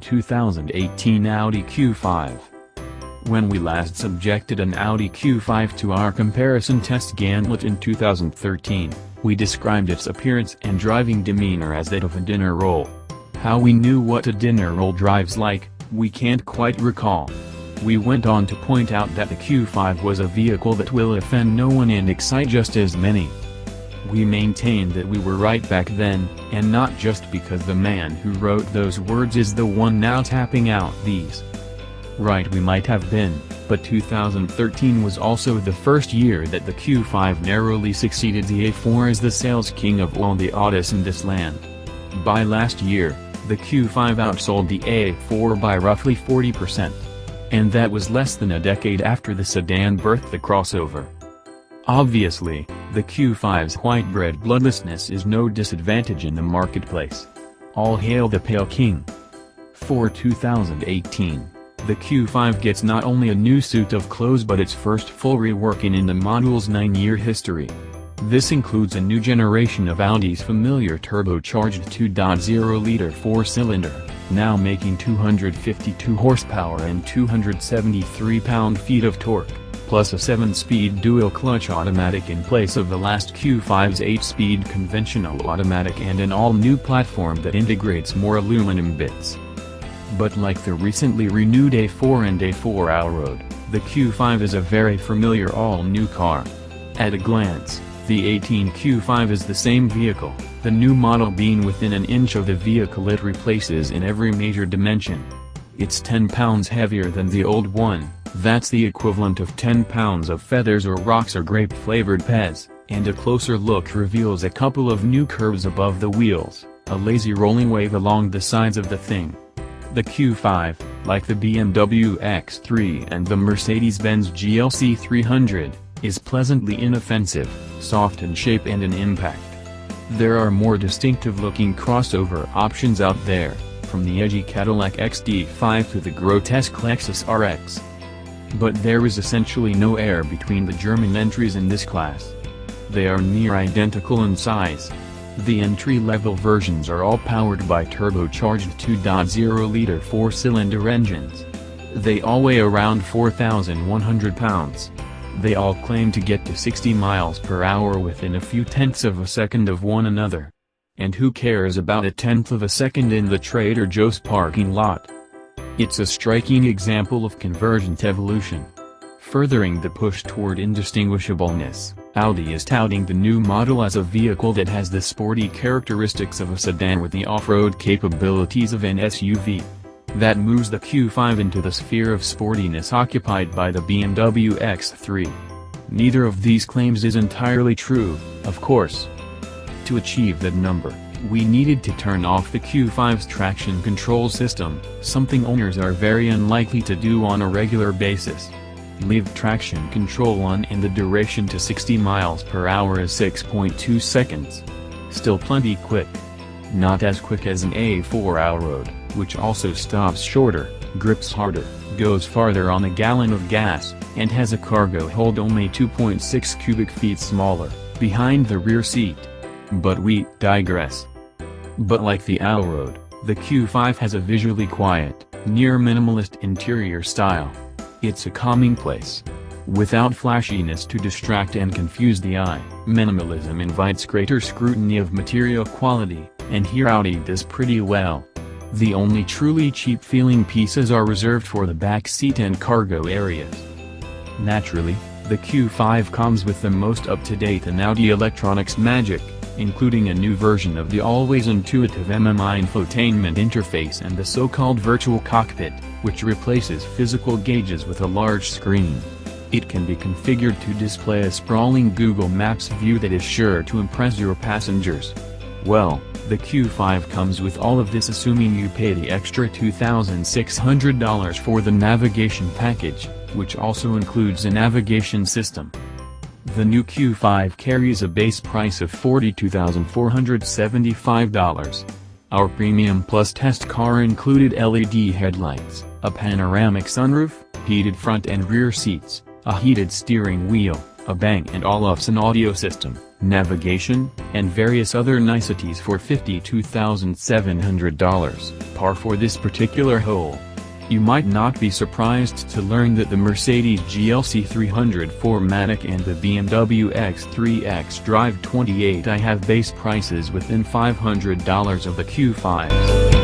2018 Audi Q5. When we last subjected an Audi Q5 to our comparison test gauntlet in 2013, we described its appearance and driving demeanor as that of a dinner roll. How we knew what a dinner roll drives like, we can't quite recall. We went on to point out that the Q5 was a vehicle that will offend no one and excite just as many. We maintained that we were right back then, and not just because the man who wrote those words is the one now tapping out these. Right, we might have been, but 2013 was also the first year that the Q5 narrowly succeeded the A4 as the sales king of all the Audis in this land. By last year, the Q5 outsold the A4 by roughly 40%. And that was less than a decade after the sedan birthed the crossover. Obviously, the Q5's white-bread bloodlessness is no disadvantage in the marketplace. All hail the Pale King. For 2018, the Q5 gets not only a new suit of clothes but its first full reworking in the model's 9-year history. This includes a new generation of Audi's familiar turbocharged 2.0-liter 4-cylinder, now making 252 horsepower and 273 pound-feet of torque, plus a 7-speed dual-clutch automatic in place of the last Q5's 8-speed conventional automatic and an all-new platform that integrates more aluminum bits. But like the recently renewed A4 and A4 Allroad, the Q5 is a very familiar all-new car. At a glance, the 18 Q5 is the same vehicle, the new model being within an inch of the vehicle it replaces in every major dimension. It's 10 pounds heavier than the old one, that's the equivalent of 10 pounds of feathers or rocks or grape-flavored Pez, and a closer look reveals a couple of new curves above the wheels, a lazy rolling wave along the sides of the thing. The Q5, like the BMW X3 and the Mercedes-Benz GLC 300, is pleasantly inoffensive, soft in shape and in impact. There are more distinctive-looking crossover options out there, from the edgy Cadillac XT5 to the grotesque Lexus RX. But there is essentially no air between the German entries in this class. They are near identical in size. The entry-level versions are all powered by turbocharged 2.0-liter 4-cylinder engines. They all weigh around 4,100 pounds. They all claim to get to 60 miles per hour within a few tenths of a second of one another. And who cares about a tenth of a second in the Trader Joe's parking lot? It's a striking example of convergent evolution. Furthering the push toward indistinguishableness, Audi is touting the new model as a vehicle that has the sporty characteristics of a sedan with the off-road capabilities of an SUV. That moves the Q5 into the sphere of sportiness occupied by the BMW X3. Neither of these claims is entirely true, of course. To achieve that number, we needed to turn off the Q5's traction control system, something owners are very unlikely to do on a regular basis. Leave traction control on and the duration to 60 miles per hour is 6.2 seconds. Still plenty quick. Not as quick as an A4 Allroad, which also stops shorter, grips harder, goes farther on a gallon of gas, and has a cargo hold only 2.6 cubic feet smaller, behind the rear seat. But we digress. But like the Allroad, the Q5 has a visually quiet, near minimalist interior style. It's a calming place. Without flashiness to distract and confuse the eye, minimalism invites greater scrutiny of material quality, and here Audi does pretty well. The only truly cheap-feeling pieces are reserved for the back seat and cargo areas. Naturally, the Q5 comes with the most up-to-date in Audi electronics magic, including a new version of the always intuitive MMI infotainment interface and the so-called Virtual Cockpit, which replaces physical gauges with a large screen. It can be configured to display a sprawling Google Maps view that is sure to impress your passengers. Well, the Q5 comes with all of this assuming you pay the extra $2,600 for the navigation package, which also includes a navigation system. The new Q5 carries a base price of $42,475. Our Premium Plus test car included LED headlights, a panoramic sunroof, heated front and rear seats, a heated steering wheel, a Bang & Olufsen audio system, navigation, and various other niceties for $52,700, par for this particular hole. You might not be surprised to learn that the Mercedes GLC 300 4MATIC and the BMW X3 xDrive 28i have base prices within $500 of the Q5s.